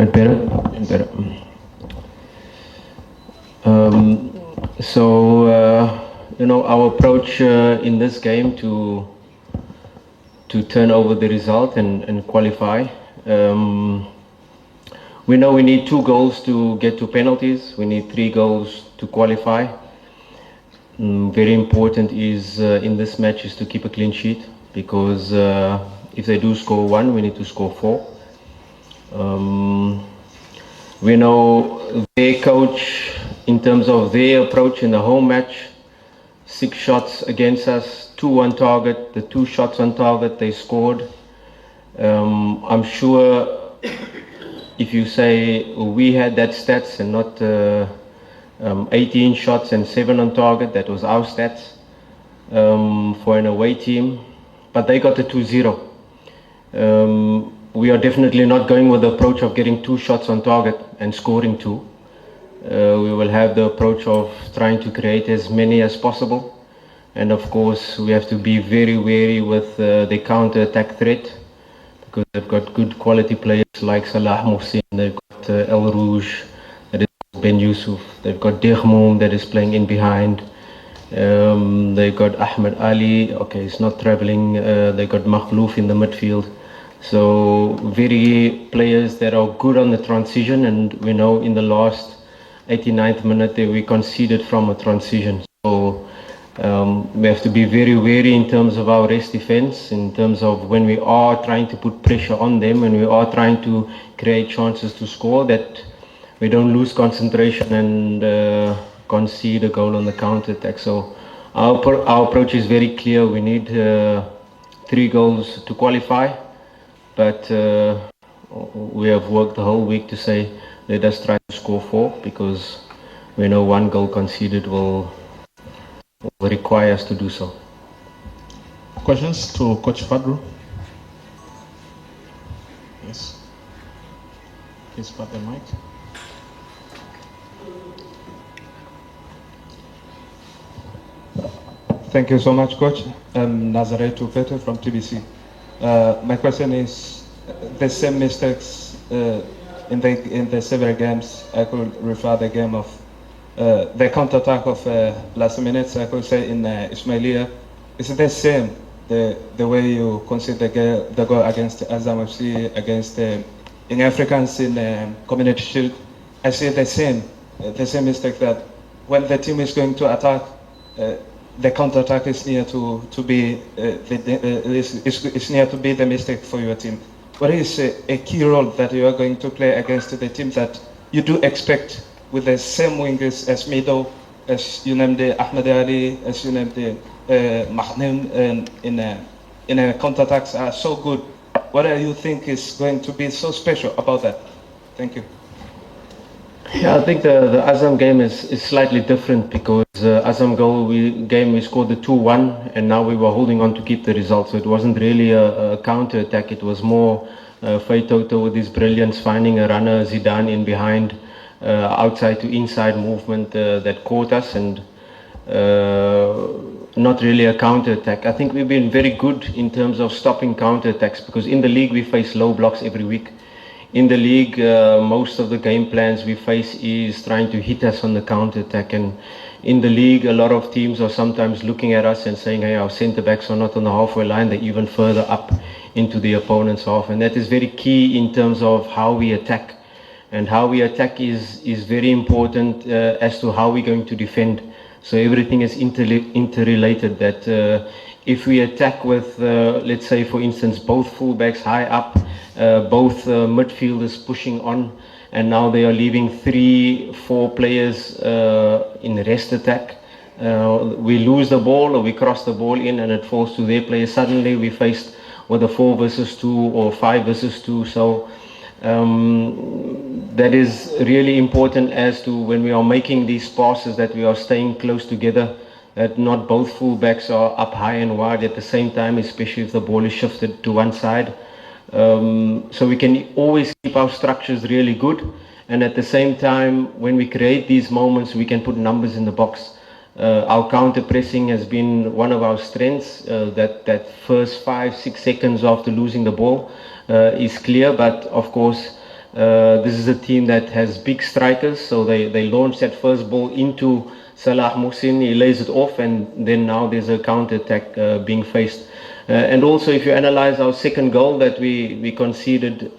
Better. Better. Our approach in this game to turn over the result and qualify. We know we need 2 goals to get to penalties. We need 3 goals to qualify. Very important is in this match is to keep a clean sheet, because if they do score 1, we need to score 4. We know their coach, in terms of their approach in the home match, 6 shots against us, 2 on target. The 2 shots on target they scored. I'm sure if you say we had that stats and not 18 shots and 7 on target, that was our stats for an away team, but they got the 2-0. We are definitely not going with the approach of getting 2 shots on target and scoring 2. We will have the approach of trying to create as many as possible, and of course we have to be very wary with the counter-attack threat, because they've got good quality players like Salah Mohsin, they've got El Rouge, that is Ben Yusuf, they've got Dirmoum that is playing in behind, they've got Ahmed Ali, okay, he's not travelling, they've got Makhlouf in the midfield. So very players that are good on the transition, and we know in the last 89th minute that we conceded from a transition. So we have to be very wary in terms of our rest defense, in terms of when we are trying to put pressure on them, when we are trying to create chances to score, that we don't lose concentration and concede a goal on the counter-attack. So our approach is very clear. We need 3 goals to qualify, but we have worked the whole week to say let us try to score 4, because we know 1 goal conceded will require us to do so. Questions to Coach Fadlu? Yes. Please pass the mic. Thank you so much, Coach. I'm Nazare Tupete from TBC. My question is, the same mistakes in the several games. I could refer the game of the counter-attack of last minutes, I could say, in Ismailia. Is it the same, the way you consider the goal against Azam FC, against in Africans in Community Shield? I see the same mistake, that when the team is going to attack, the counter-attack is near to be is near to be the mistake for your team. What is a key role that you are going to play against the team that you do expect with the same wingers as Mido, as you named Ahmed Ali, as you named Mahmoud, in a counter-attacks are so good? What do you think is going to be so special about that? Thank you. Yeah, I think the Azam game is slightly different, because Azam game we scored the 2-1, and now we were holding on to keep the result. So it wasn't really a counter attack. It was more Faitoto with his brilliance, finding a runner, Zidane in behind, outside to inside movement that caught us, and not really a counter attack. I think we've been very good in terms of stopping counter attacks, because in the league we face low blocks every week. In the league, most of the game plans we face is trying to hit us on the counter-attack, and in the league a lot of teams are sometimes looking at us and saying, hey, our centre-backs are not on the halfway line, they're even further up into the opponent's half, and that is very key in terms of how we attack. And how we attack is very important as to how we're going to defend. So everything is interrelated, that if we attack with, let's say for instance, both fullbacks high up, both midfielders pushing on, and now they are leaving 3-4 players in rest attack. We lose the ball, or we cross the ball in and it falls to their players. Suddenly we faced with a 4 versus 2 or 5 versus 2. So that is really important as to when we are making these passes, that we are staying close together, that not both fullbacks are up high and wide at the same time, especially if the ball is shifted to one side. So we can always keep our structures really good, and at the same time, when we create these moments, we can put numbers in the box. Our counter pressing has been one of our strengths. That first 5-6 seconds after losing the ball is clear, but of course This is a team that has big strikers, so they launch that first ball into Salah Mohsin, he lays it off, and then now there's a counter attack being faced. And also, if you analyze our second goal that we conceded,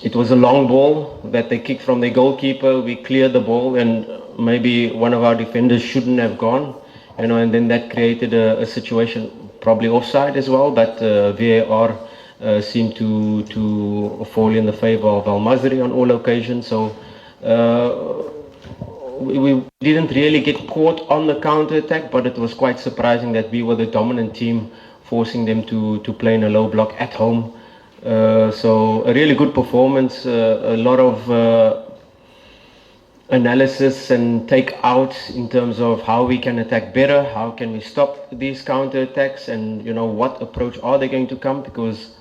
it was a long ball that they kicked from their goalkeeper. We cleared the ball, and maybe one of our defenders shouldn't have gone, and then that created a situation, probably offside as well, but VAR seemed to fall in the favor of Al-Masry on all occasions. So we didn't really get caught on the counter attack, but it was quite surprising that we were the dominant team, forcing them to play in a low block at home. So a really good performance, a lot of analysis and take out in terms of how we can attack better, how can we stop these counter attacks, and what approach are they going to come, because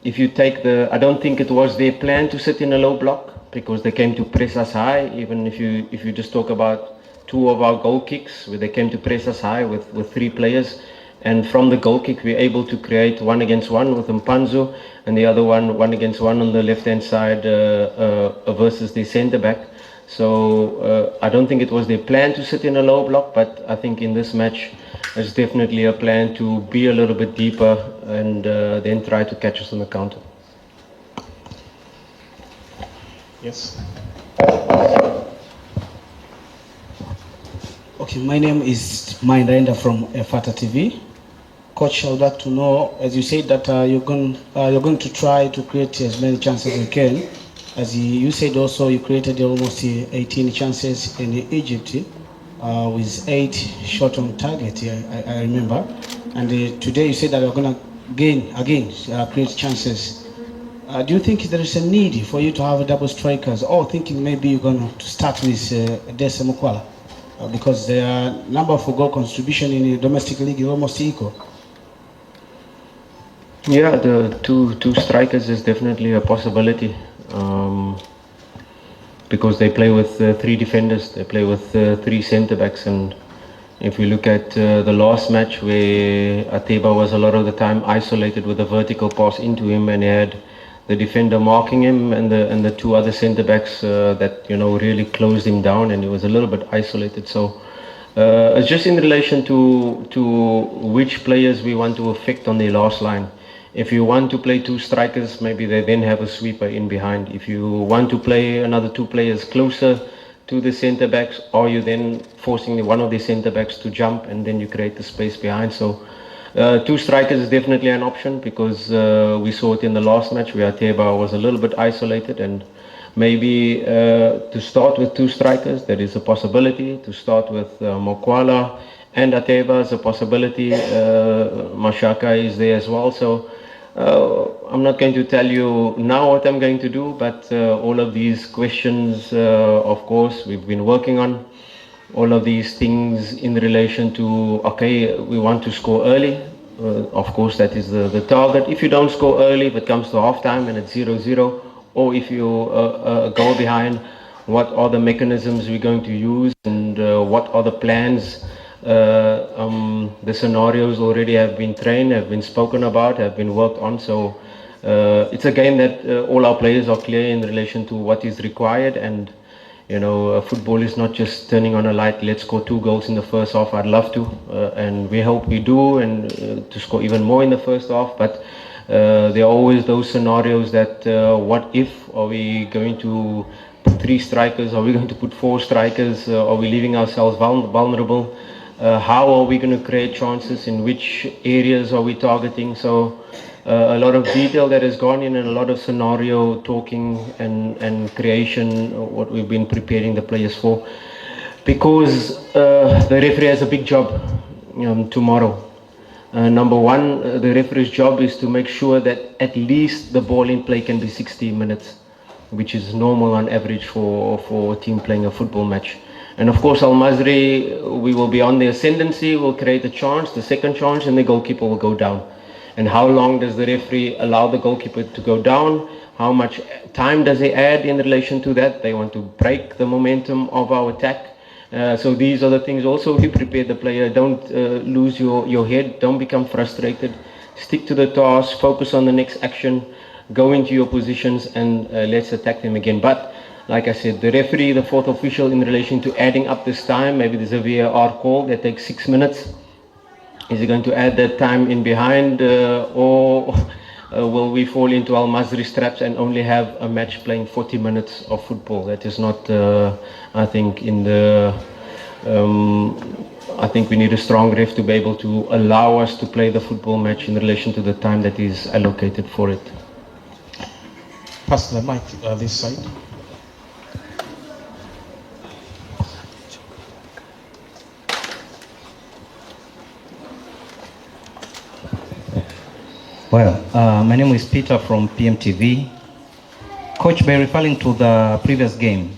if you take I don't think it was their plan to sit in a low block, because they came to press us high. Even if you just talk about two of our goal kicks where they came to press us high with three players, and from the goal kick we're able to create 1-against-1 with Mpanzu, and the other 1-against-1 on the left hand side versus the centre back. So I don't think it was their plan to sit in a low block, but I think in this match there's definitely a plan to be a little bit deeper and then try to catch us on the counter. Yes. Okay, my name is Mindenda from Fata TV. Coach, I would like to know, as you said that you're going to try to create as many chances as you can. As you said also, you created almost 18 chances in Egypt with 8 shot on target, I remember. And today you said that you're going to create chances. Do you think there is a need for you to have double strikers, or thinking maybe you're going to start with Dese Mukwala? Because the number for goal contribution in the domestic league is almost equal. Yeah, the two strikers is definitely a possibility, because they play with 3 defenders, they play with 3 centre backs, and if we look at the last match where Ateba was a lot of the time isolated with a vertical pass into him, and he had the defender marking him and the 2 other centre backs that really closed him down, and he was a little bit isolated. So it's just in relation to which players we want to affect on the last line. If you want to play 2 strikers, maybe they then have a sweeper in behind. If you want to play another 2 players closer to the centre backs, or you then forcing one of the centre backs to jump, and then you create the space behind. So 2 strikers is definitely an option, because we saw it in the last match where Ateba was a little bit isolated, and maybe to start with 2 strikers, there is a possibility. To start with Mokwala and Ateba is a possibility. Mashaka is there as well. So I'm not going to tell you now what I'm going to do, but all of these questions, of course, we've been working on. All of these things in relation to, okay, we want to score early. Of course, that is the target. If you don't score early, if it comes to half-time and it's 0-0, or if you go behind, what are the mechanisms we're going to use, and what are the plans? The scenarios already have been trained, have been spoken about, have been worked on. So it's a game that all our players are clear in relation to what is required, and football is not just turning on a light, let's score 2 goals in the first half. I'd love to, and we hope we do, and to score even more in the first half, but there are always those scenarios that what if, are we going to put 3 strikers, are we going to put 4 strikers, are we leaving ourselves vulnerable? How are we going to create chances, in which areas are we targeting? So a lot of detail that has gone in, and a lot of scenario talking and creation, what we've been preparing the players for, because the referee has a big job tomorrow. Number 1, the referee's job is to make sure that at least the ball in play can be 60 minutes, which is normal on average for a team playing a football match. And of course, Al-Masry, we will be on the ascendancy, we'll create a chance, the second chance, and the goalkeeper will go down. And how long does the referee allow the goalkeeper to go down? How much time does he add in relation to that? They want to break the momentum of our attack. So these are the things also we prepare the player. Don't lose your head, don't become frustrated. Stick to the task, focus on the next action. go into your positions and let's attack them again. But like I said, the referee, the fourth official, in relation to adding up this time, maybe there's a VAR call that takes 6 minutes. Is he going to add that time in behind, or will we fall into Al-Masry traps and only have a match playing 40 minutes of football? That is not, I think, in the... I think we need a strong ref to be able to allow us to play the football match in relation to the time that is allocated for it. Pass the mic this side. Well, my name is Peter from PMTV. Coach, by referring to the previous game,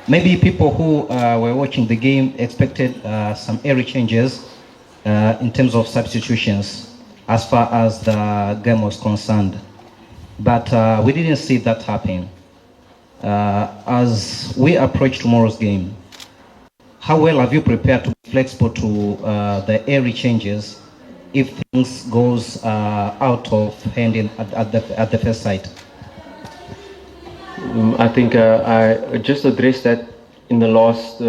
maybe people who were watching the game expected some early changes in terms of substitutions as far as the game was concerned. But we didn't see that happen. As we approach tomorrow's game, how well have you prepared to be flexible to the early changes if things goes out of hand at the first sight? I think I just addressed that in the last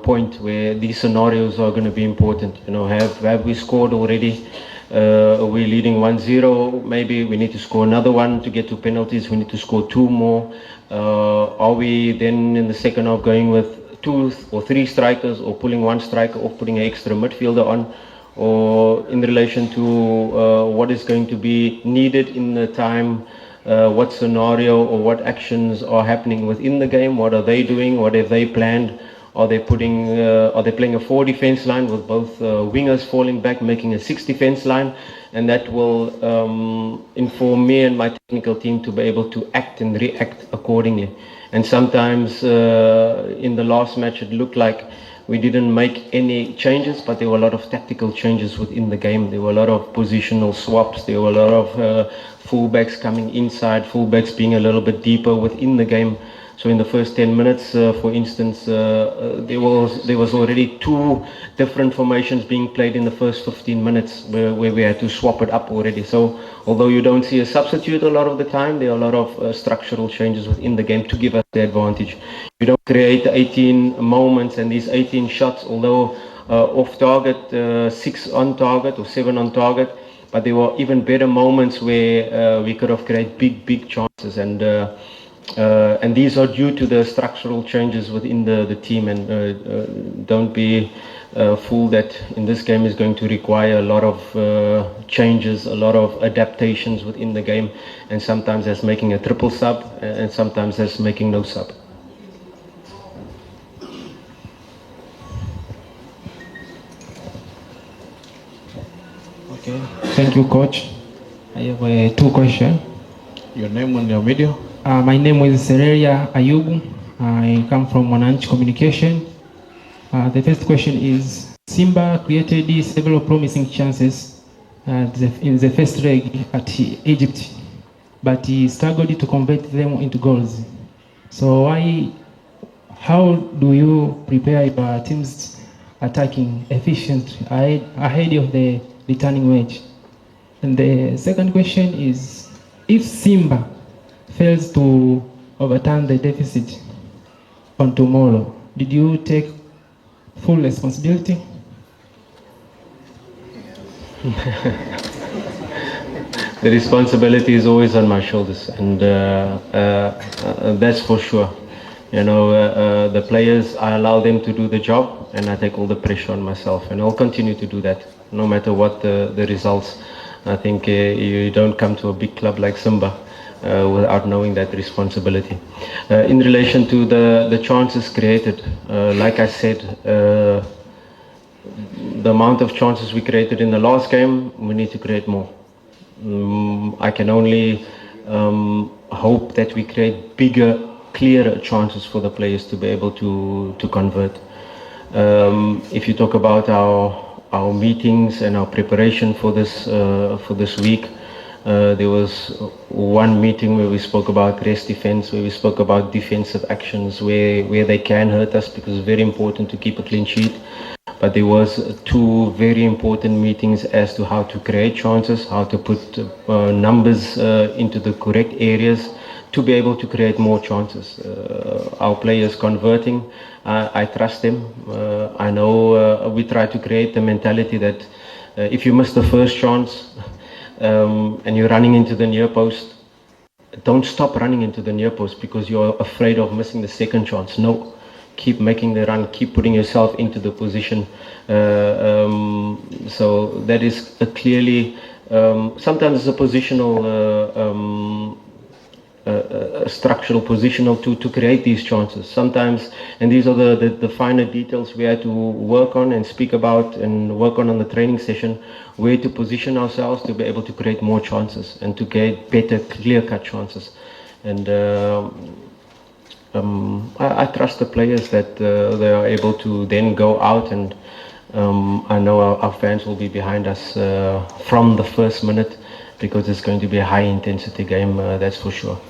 point, where these scenarios are going to be important. You know, have we scored already? Are we leading 1-0? Maybe we need to score another one to get to penalties. We need to score 2 more. Are we then in the second half going with 2 or 3 strikers, or pulling 1 striker off, putting an extra midfielder on? Or in relation to what is going to be needed in the time, what scenario or what actions are happening within the game, what are they doing, what have they planned? Are they playing a 4 defense line with both wingers falling back, making a 6 defense line? And that will inform me and my technical team to be able to act and react accordingly. And sometimes in the last match it looked like we didn't make any changes, but there were a lot of tactical changes within the game. There were a lot of positional swaps. There were a lot of fullbacks coming inside, fullbacks being a little bit deeper within the game. So in the first 10 minutes, for instance, there was already 2 different formations being played in the first 15 minutes where we had to swap it up already. So although you don't see a substitute a lot of the time, there are a lot of structural changes within the game to give us the advantage. You don't create 18 moments and these 18 shots, although off target, 6 on target or 7 on target, but there were even better moments where we could have created big chances, and these are due to the structural changes within the team. And don't be fooled that in this game is going to require a lot of changes, a lot of adaptations within the game, and sometimes that's making a triple sub, and sometimes that's making no sub. Okay, thank you, Coach. I have 2 questions. Your name and your video. My name is Sereria Ayubu. I come from Mwananchi Communication. The first question is, Simba created several promising chances in the first leg at Egypt, but he struggled to convert them into goals. So how do you prepare your team's attacking efficiently ahead of the returning match? And the second question is, if Simba fails to overturn the deficit on tomorrow, did you take full responsibility? The responsibility is always on my shoulders, and that's for sure. You know, the players, I allow them to do the job, and I take all the pressure on myself, and I'll continue to do that, no matter what the results. I think you don't come to a big club like Simba without knowing that responsibility. In relation to the chances created, like I said, the amount of chances we created in the last game, we need to create more. I can only hope that we create bigger, clearer chances for the players to be able to convert. If you talk about our meetings and our preparation for this week, there was one meeting where we spoke about rest defense, where we spoke about defensive actions where they can hurt us, because it's very important to keep a clean sheet. but there was two very important meetings as to how to create chances, how to put numbers into the correct areas to be able to create more chances. Our players converting, I trust them. I know we try to create the mentality that if you miss the first chance and you're running into the near post, don't stop running into the near post because you're afraid of missing the second chance. No, keep making the run, keep putting yourself into the position. So that is clearly, sometimes it's a positional, a structural positional to create these chances. Sometimes, and these are the finer details we had to work on and speak about and work on the training session, where to position ourselves to be able to create more chances and to get better clear-cut chances. And I trust the players that they are able to then go out, and I know our fans will be behind us from the first minute, because it's going to be a high intensity game, that's for sure.